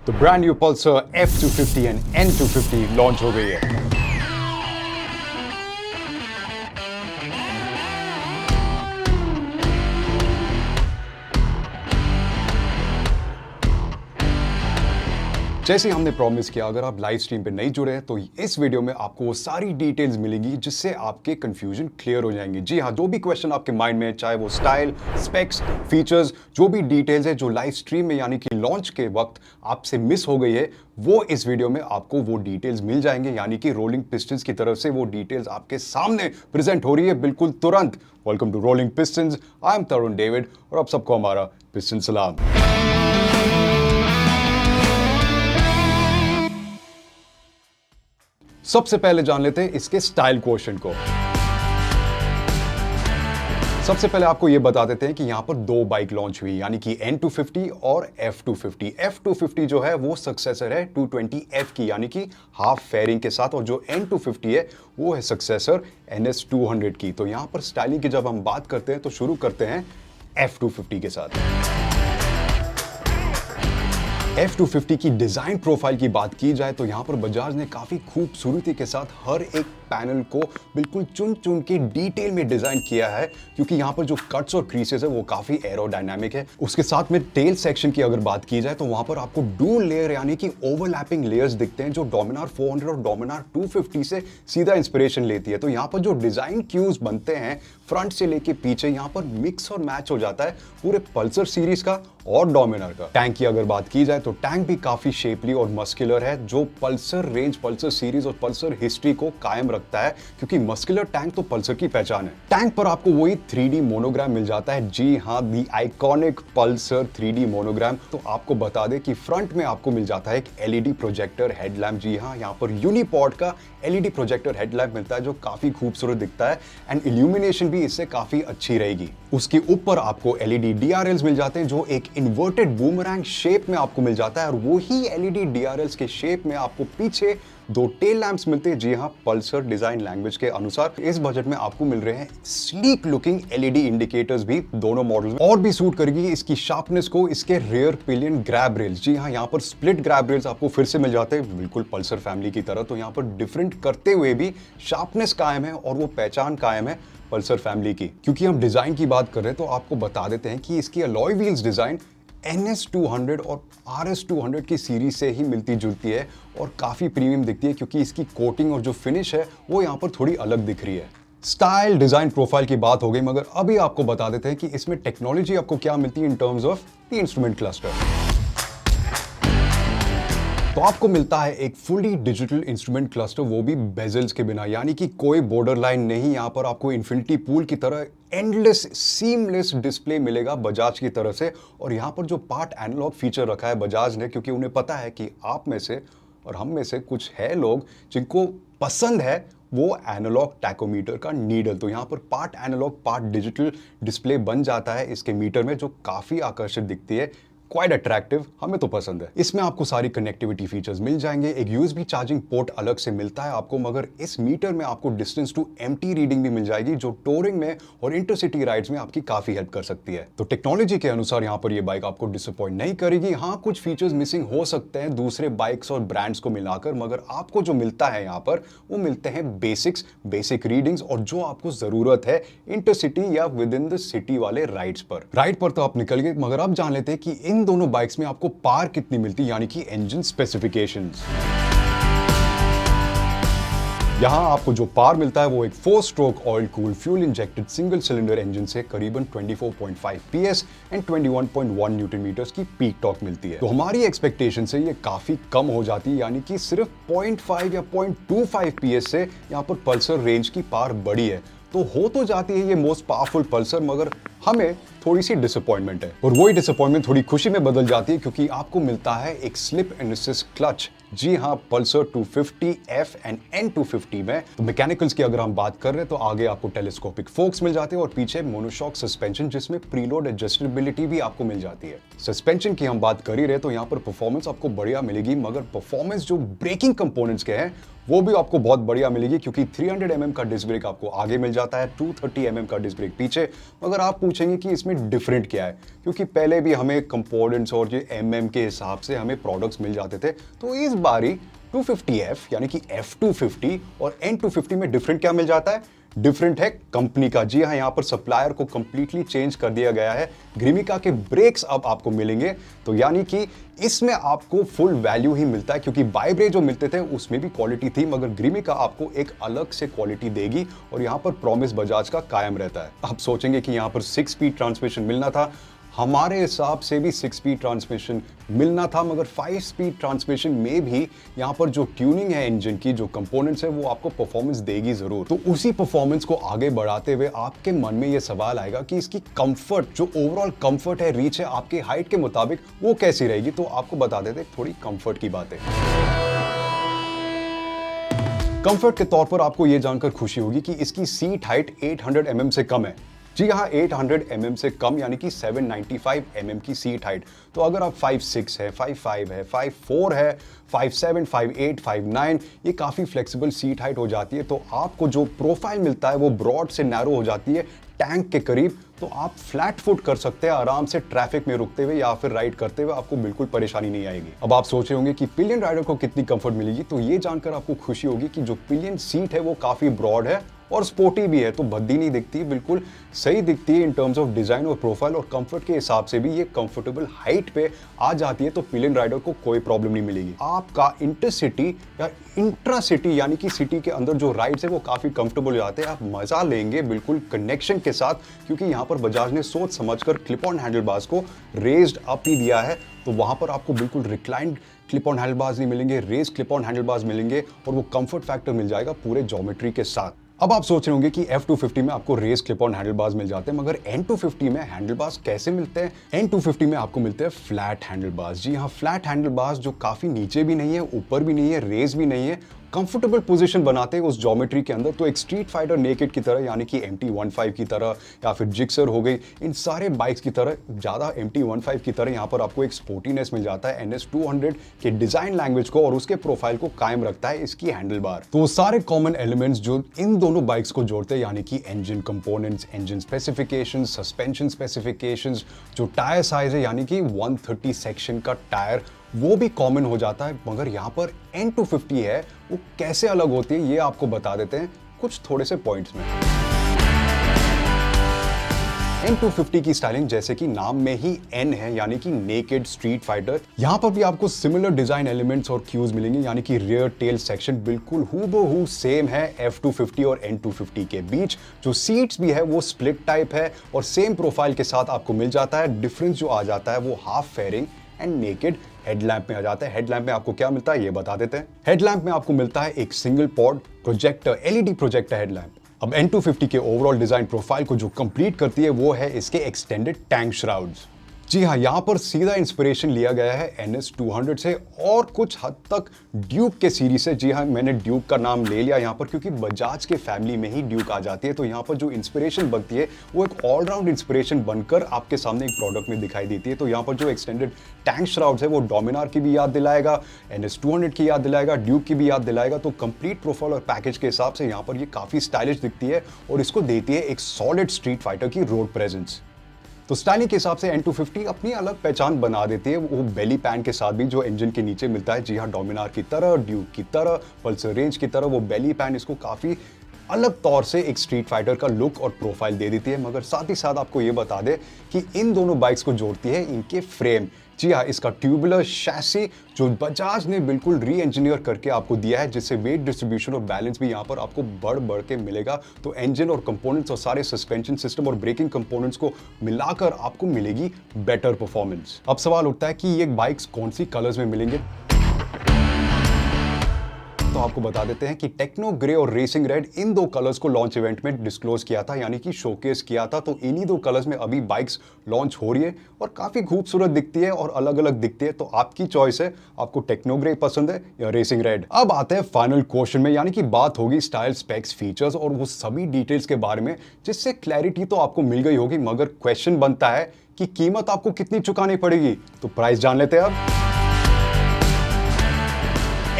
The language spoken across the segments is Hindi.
तो brand new Pulsar F250 and N250 launch हो गई है। जैसे हमने प्रॉमिस किया, अगर आप लाइव स्ट्रीम पे नहीं जुड़े हैं तो इस वीडियो में आपको वो सारी डिटेल्स मिलेंगी जिससे आपके कंफ्यूजन क्लियर हो जाएंगे। जी हाँ, जो भी क्वेश्चन आपके माइंड में है, चाहे वो स्टाइल, स्पेक्स, फीचर्स, जो भी डिटेल्स है जो लाइव स्ट्रीम में यानी कि लॉन्च के वक्त आपसे मिस हो गई है, वो इस वीडियो में आपको वो डिटेल्स मिल जाएंगे। यानी कि रोलिंग पिस्टन्स की तरफ से वो डिटेल्स आपके सामने प्रेजेंट हो रही है बिल्कुल तुरंत। Welcome to rolling pistons, I am Tarun David और आप सबको हमारा पिस्टन सलाम। सबसे पहले जान लेते हैं इसके स्टाइल क्वोशिएंट को। सबसे पहले आपको यह बता देते हैं कि यहां पर दो बाइक लॉन्च हुई, यानी कि N250 और F250। F250 जो है वो सक्सेसर है 220F की, यानी कि हाफ फेयरिंग के साथ, और जो N250 है वो है सक्सेसर NS200 की। तो यहां पर स्टाइलिंग की जब हम बात करते हैं तो शुरू करते हैं F250 के साथ। F250 की डिजाइन प्रोफाइल की बात की जाए तो यहां पर बजाज ने काफी खूबसूरती के साथ हर एक पैनल को बिल्कुल चुन चुन के डिटेल में डिजाइन किया है, क्योंकि यहां पर जो कट्स और क्रीसेस है वो काफी एरोडायनामिक है। उसके साथ में टेल सेक्शन की अगर बात की जाए तो वहां पर आपको डुअल लेयर यानी कि ओवरलैपिंग लेयर्स दिखते हैं, जो डोमिनार 400 और डोमिनार 250 से सीधा इंस्पिरेशन लेती है। तो यहां पर जो डिजाइन क्यूज बनते हैं फ्रंट से लेके पीछे, यहां पर मिक्स और मैच हो जाता है पूरे पल्सर सीरीज का और डोमिनार का। टैंक की अगर बात की जाए तो टैंक भी काफी शेपली और मस्कुलर है, जो पल्सर रेंज, पल्सर सीरीज और पल्सर हिस्ट्री को कायम रखता है, क्योंकि मस्कुलर टैंक तो पल्सर की पहचान है। टैंक पर आपको वही 3D मोनोग्राम मिल जाता है। जी हाँ, दी आइकॉनिक पल्सर 3D मोनोग्राम। तो आपको बता दें कि फ्रंट में आपको मिल जाता है एक LED प्रोजेक्टर हेडलैम्प। जी हाँ, यहाँ पर यूनिपॉड का LED प्रोजेक्टर हेडलैम्प मिलता है, जो काफी खूबसूरत दिखता है एंड इल्यूमिनेशन भी इससे काफी अच्छी रहेगी। उसके ऊपर आपको LED DRLs मिल जाते हैं, जो एक इन्वर्टेड बूमरैंग शेप में आपको मिल जाता है, और वही LED DRLs के शेप में आपको पीछे दो टेल लैंप्स मिलते हैं। जी हाँ, पल्सर डिजाइन लैंग्वेज के अनुसार इस बजट में आपको मिल रहे हैं स्लीक लुकिंग LED इंडिकेटर्स भी दोनों मॉडल्स में। और भी सूट करेगी इसकी शार्पनेस को इसके रियर पिलियन ग्रैब रेल्स। जी हाँ, यहाँ पर स्प्लिट ग्रैब रेल्स आपको फिर से मिल जाते हैं, बिल्कुल पल्सर फैमिली की तरह। तो यहाँ पर डिफरेंट करते हुए भी शार्पनेस कायम है और वो पहचान कायम है पल्सर फैमिली की। क्योंकि हम डिजाइन की बात कर रहे हैं तो आपको बता देते हैं कि इसकी अलॉय व्हील्स डिजाइन NS200 और RS200 की सीरीज से ही मिलती जुलती है और काफी प्रीमियम दिखती है, क्योंकि इसकी कोटिंग और जो फिनिश है वो यहाँ पर थोड़ी अलग दिख रही है। स्टाइल, डिजाइन, प्रोफाइल की बात हो गई, मगर अभी आपको बता देते हैं कि इसमें टेक्नोलॉजी आपको क्या मिलती है in terms of the instrument cluster. तो आपको मिलता है एक फुली डिजिटल इंस्ट्रूमेंट क्लस्टर, वो भी बेजल्स के बिना, यानी कि कोई बॉर्डर लाइन नहीं। यहाँ पर आपको इन्फिनिटी पूल की तरह एंडलेस सीमलेस डिस्प्ले मिलेगा बजाज की तरफ से। और यहाँ पर जो पार्ट एनालॉग फीचर रखा है बजाज ने, क्योंकि उन्हें पता है कि आप में से और हम में से कुछ है लोग जिनको पसंद है वो एनालॉग टैकोमीटर का नीडल। तो यहाँ पर part analogue part digital display बन जाता है इसके मीटर में, जो काफी आकर्षक दिखती है, क्वाइट अट्रैक्टिव, हमें तो पसंद है। इसमें आपको सारी कनेक्टिविटी फीचर्स मिल जाएंगे। एक USB चार्जिंग पोर्ट अलग से मिलता है आपको, मगर इस मीटर में आपको डिस्टेंस टू एम्प्टी रीडिंग भी मिल जाएगी, जो टूरिंग में और इंटरसिटी राइड्स में आपकी काफी हेल्प कर सकती है। तो टेक्नोलॉजी के अनुसार यहाँ पर ये बाइक आपको डिसअपॉइंट नहीं करेगी। हाँ, कुछ फीचर्स मिसिंग हो सकते हैं दूसरे बाइक्स और ब्रांड्स को मिलाकर, मगर आपको जो मिलता है यहाँ पर वो मिलते हैं बेसिक रीडिंग्स, और जो आपको जरूरत है इंटरसिटी या विद इन द सिटी वाले राइड्स पर। राइड पर तो आप निकल गए, मगर अब जान लेते हैं कि इन दोनों बाइक्स में आपको पावर कितनी मिलती है, यानी कि इंजन स्पेसिफिकेशंस। यहां आपको जो पावर मिलता है वो एक 4 stroke oil cooled fuel injected single cylinder engine से करीबन 24.5 PS एंड 21.1 न्यूटन मीटर्स की पीक टॉर्क मिलती है। तो हमारी एक्सपेक्टेशन से ये काफी कम हो जाती है, यानी कि सिर्फ 0.5 या 0.25 PS से यहां पर पल्सर रेंज की पावर बढ़ी है। तो हो तो जाती है ये मोस्ट पावरफुल पल्सर, मगर हमें थोड़ी सी डिसअपॉइंटमेंट है, और वही डिसअपॉइंटमेंट थोड़ी खुशी में बदल जाती है, क्योंकि आपको मिलता है एक स्लिप एंड असिस्ट क्लच। जी हाँ, पल्सर 250F एंड N250 में। तो मैकेनिकल्स की अगर हम बात कर रहे हैं तो आगे आपको टेलीस्कोपिक फोक्स मिल जाते हैं और पीछे मोनोशॉक सस्पेंशन, जिसमें प्रीलोड एडजस्टेबिलिटी भी आपको मिल जाती है। सस्पेंशन की हम बात कर ही रहे तो यहाँ पर परफॉर्मेंस आपको बढ़िया मिलेगी, मगर परफॉर्मेंस जो ब्रेकिंग कंपोनेंट्स के हैं वो भी आपको बहुत बढ़िया मिलेगी, क्योंकि 300 mm का डिस्क ब्रेक आपको आगे मिल जाता है, 230 mm का डिस्क ब्रेक पीछे। मगर आप पूछेंगे कि इसमें में डिफरेंट क्या है, क्योंकि पहले भी हमें कंपोनेंट्स और ये के हिसाब से हमें प्रोडक्ट्स मिल जाते थे, तो इस बारी 250F यानी कि F250 और N250 में डिफरेंट क्या मिल जाता है? डिफरेंट है कंपनी का। जी हाँ, यहां पर सप्लायर को कंप्लीटली चेंज कर दिया गया है। ग्रिमिका के ब्रेक्स अब आपको मिलेंगे, तो यानी कि इसमें आपको फुल वैल्यू ही मिलता है, क्योंकि बाइब्रे जो मिलते थे उसमें भी क्वालिटी थी, मगर ग्रिमिका आपको एक अलग से क्वालिटी देगी और यहां पर प्रॉमिस बजाज का कायम रहता है। आप सोचेंगे कि यहां पर 6 स्पीड ट्रांसमिशन मिलना था, हमारे हिसाब से भी 6 स्पीड ट्रांसमिशन मिलना था, मगर 5 स्पीड ट्रांसमिशन में भी यहां पर जो ट्यूनिंग है इंजन की, जो कंपोनेंट्स है, वो आपको परफॉर्मेंस देगी जरूर। तो उसी परफॉर्मेंस को आगे बढ़ाते हुए आपके मन में ये सवाल आएगा कि इसकी कंफर्ट, जो ओवरऑल कंफर्ट है, रीच है आपके हाइट के मुताबिक, वो कैसी रहेगी। तो आपको बता देते थोड़ी कंफर्ट की बातें। कंफर्ट के तौर पर आपको यह जानकर खुशी होगी कि इसकी सीट हाइट 800 mm से कम है। जी हाँ, 800 mm से कम, यानी कि 795 mm की सीट हाइट। तो अगर आप 5'6" है, 5'5" है, 5'4" है, 5'7", 5'8", 5'9", ये काफ़ी फ्लेक्सिबल सीट हाइट हो जाती है। तो आपको जो प्रोफाइल मिलता है वो ब्रॉड से नैरो हो जाती है, टैंक के करीब। तो आप फ्लैट फुट कर सकते हैं आराम से ट्रैफिक में रुकते हुए या फिर राइड करते हुए, आपको बिल्कुल परेशानी नहीं आएगी। अब आप सोच रहे होंगे कि पिलियन राइडर को कितनी कंफर्ट मिलेगी, तो ये जानकर आपको खुशी होगी कि जो पिलियन सीट है वो काफ़ी ब्रॉड है और स्पोर्टी भी है, तो भद्दी नहीं दिखती, बिल्कुल सही दिखती है इन टर्म्स ऑफ डिजाइन और प्रोफाइल और कंफर्ट के हिसाब से भी ये कंफर्टेबल हाइट पे आ जाती है। तो पिलियन राइडर को कोई प्रॉब्लम नहीं मिलेगी। आपका इंटरसिटी या इंट्रा सिटी यानी कि सिटी के अंदर जो राइड्स है वो काफी कंफर्टेबल हो जाते हैं, आप मजा लेंगे बिल्कुल कनेक्शन के साथ, क्योंकि यहाँ पर बजाज ने सोच समझकर क्लिप ऑन हैंडल बार्स को रेज्ड अप ही दिया है। तो वहां पर आपको बिल्कुल reclined clip on handle bars नहीं मिलेंगे, raise clip on handle bars मिलेंगे और वो कंफर्ट फैक्टर मिल जाएगा पूरे ज्योमेट्री के साथ। अब आप सोच रहे होंगे कि F250 में आपको race clip on handle bars मिल जाते हैं, मगर N250 में हैंडल बार्स कैसे मिलते हैं? N250 में आपको मिलते हैं फ्लैट हैंडल बार्स। जी हाँ, फ्लैट हैंडल बार्स जो काफी नीचे भी नहीं है, ऊपर भी नहीं है, रेस भी नहीं है, कंफर्टेबल पोजीशन बनाते हैं उस ज्योमेट्री के अंदर। तो एक स्ट्रीट फाइटर नेकेड की तरह, यानी कि MT-15 की तरह या फिर जिक्सर हो गई, इन सारे बाइक्स की तरह, ज्यादा MT-15 की तरह यहाँ पर आपको एक स्पोर्टीनेस मिल जाता है NS200 के डिजाइन लैंग्वेज को और उसके प्रोफाइल को कायम रखता है इसकी हैंडल बार। तो सारे कॉमन एलिमेंट्स जो इन दोनों बाइक्स को जोड़ते हैं, यानी कि engine components, engine specification, suspension specifications, जो टायर साइज है यानी कि 130 सेक्शन का टायर, वो भी कॉमन हो जाता है। मगर यहाँ पर N250 है, वो कैसे अलग होती है ये आपको बता देते हैं कुछ थोड़े से पॉइंट्स में। N250 की स्टाइलिंग जैसे कि नाम में ही N है, यानी कि नेकेड स्ट्रीट फाइटर। यहां पर भी आपको सिमिलर डिजाइन एलिमेंट्स और क्यूज मिलेंगे, यानी कि रियर टेल सेक्शन बिल्कुल हूबहू सेम है F250 और N250 के बीच। जो सीट्स भी है वो स्प्लिट टाइप है और सेम प्रोफाइल के साथ आपको मिल जाता है। डिफरेंस जो आ जाता है वो half fairing and naked headlamp में आ जाता है। हेडलैम्प में आपको क्या मिलता है ये बता देते हैं। हेडलैम्प में आपको मिलता है एक single pod projector, LED projector headlamp. अब N250 के ओवरऑल डिजाइन प्रोफाइल को जो कंप्लीट करती है वो है इसके एक्सटेंडेड टैंक श्राउड्स। जी हाँ, यहां पर सीधा इंस्पिरेशन लिया गया है NS200 से और कुछ हद तक ड्यूक के सीरीज से। जी हाँ, मैंने ड्यूक का नाम ले लिया यहां पर क्योंकि बजाज के फैमिली में ही ड्यूक आ जाती है। तो यहां पर जो इंस्पिरेशन बनती है वो एक ऑलराउंड इंस्पिरेशन बनकर आपके सामने एक प्रोडक्ट में दिखाई देती है। तो यहां पर जो एक्सटेंडेड टैंक श्राउड्स है वो डोमिनार की भी याद दिलाएगा, NS200 की याद दिलाएगा, ड्यूक की भी याद दिलाएगा। तो कंप्लीट प्रोफाइल और पैकेज के हिसाब से यहां पर ये काफी स्टाइलिश दिखती है और इसको देती है एक सॉलिड स्ट्रीट फाइटर की रोड प्रेजेंस। तो स्टाइलिंग के हिसाब से N250 अपनी अलग पहचान बना देती है, वो बेली पैन के साथ भी जो इंजन के नीचे मिलता है। जी हाँ, डोमिनार की तरह, ड्यूक की तरह, पल्सर रेंज की तरह, वो बेली पैन इसको काफी अलग तौर से एक स्ट्रीट फाइटर का लुक और प्रोफाइल दे देती है। मगर साथ ही साथ आपको ये बता दे कि इन दोनों बाइक्स को जोड़ती है इनके फ्रेम। जी हाँ, इसका ट्यूबुलर शैसी जो बजाज ने बिल्कुल री इंजीनियर करके आपको दिया है, जिससे वेट डिस्ट्रीब्यूशन और बैलेंस भी यहाँ पर आपको बढ़ बढ़ के मिलेगा। तो इंजन और कंपोनेंट्स और सारे सस्पेंशन सिस्टम और ब्रेकिंग कंपोनेंट्स को मिलाकर आपको मिलेगी बेटर परफॉर्मेंस। अब सवाल उठता है कि ये बाइक्स कौन सी कलर्स में मिलेंगे। तो आपको बता देते हैं कि टेक्नो ग्रे और रेसिंग रेड, इन दो कलर्स को लॉन्च इवेंट में डिस्क्लोज किया था, यानी कि शोकेस किया था। तो इन्हीं दो कलर्स में अभी बाइक्स लॉन्च हो रही है और काफी खूबसूरत दिखती है और अलग अलग दिखती है। तो आपकी चॉइस है, आपको टेक्नो ग्रे पसंद है या रेसिंग रेड। अब आते हैं फाइनल क्वेश्चन में, यानी कि बात होगी स्टाइल, स्पेक्स, फीचर्स और वो सभी डिटेल्स के बारे में, जिससे क्लैरिटी तो आपको मिल गई होगी। मगर क्वेश्चन बनता है कि कीमत आपको कितनी चुकानी पड़ेगी। तो प्राइस जान लेते हैं अब।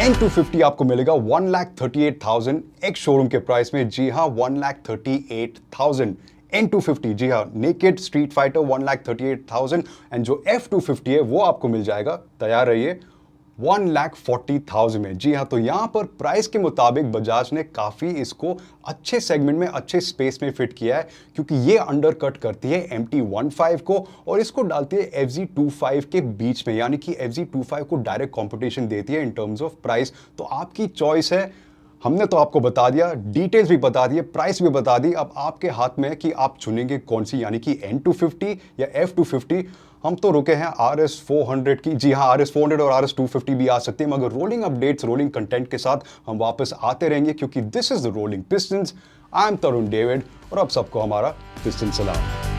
N250 आपको मिलेगा 1,38,000 एक शोरूम के प्राइस में। जी हाँ, 1,38,000 N250, जी हाँ, नेकेड स्ट्रीट फाइटर 1,38,000 एंड जो F250 है वो आपको मिल जाएगा, तैयार रहिए, 1,40,000 में। जी हाँ, तो यहां पर प्राइस के मुताबिक बजाज ने काफी इसको अच्छे सेगमेंट में, अच्छे स्पेस में फिट किया है, क्योंकि ये अंडर कट करती है MT15 को और इसको डालती है FZ25 के बीच में, यानी कि FZ25 को डायरेक्ट कंपटीशन देती है इन टर्म्स ऑफ प्राइस। तो आपकी चॉइस है, हमने तो आपको बता दिया, डिटेल्स भी बता दिए, प्राइस भी बता दी, अब आपके हाथ में है कि आप चुनेंगे कौन सी, यानी कि N250 या F250। हम तो रुके हैं RS400 की, जी हाँ, RS400 और RS250 भी आ सकते हैं, मगर रोलिंग अपडेट्स, रोलिंग कंटेंट के साथ हम वापस आते रहेंगे, क्योंकि this is the rolling pistons. I am Tarun David और अब सबको हमारा पिस्टन सलाम।